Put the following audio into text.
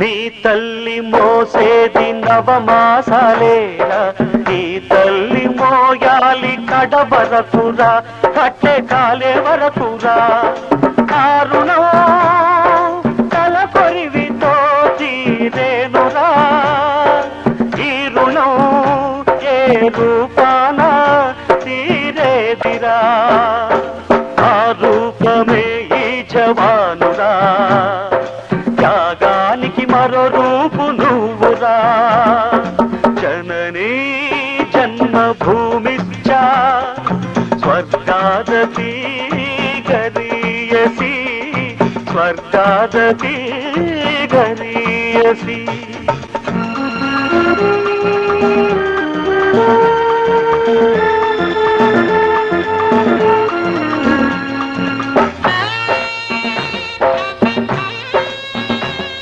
నీ తల్లి మోసేది నవమాసాలేరా, నీ తల్లి మోయాలి కడవరకురా, కట్టె కాలే వరకురా. కారుణం తల కొరివితో తీరేనురా, ఈ రుణం ఏ రూపాన తీరేదిరా. ఆ రూపమే ఈ జవానురా, త్యాగానికి మరో రూపు నువ్వురా. జననీ జన్మభూమిశ్చ స్వర్గాదపి గరీయసి, స్వర్గాదపి గరీయసి.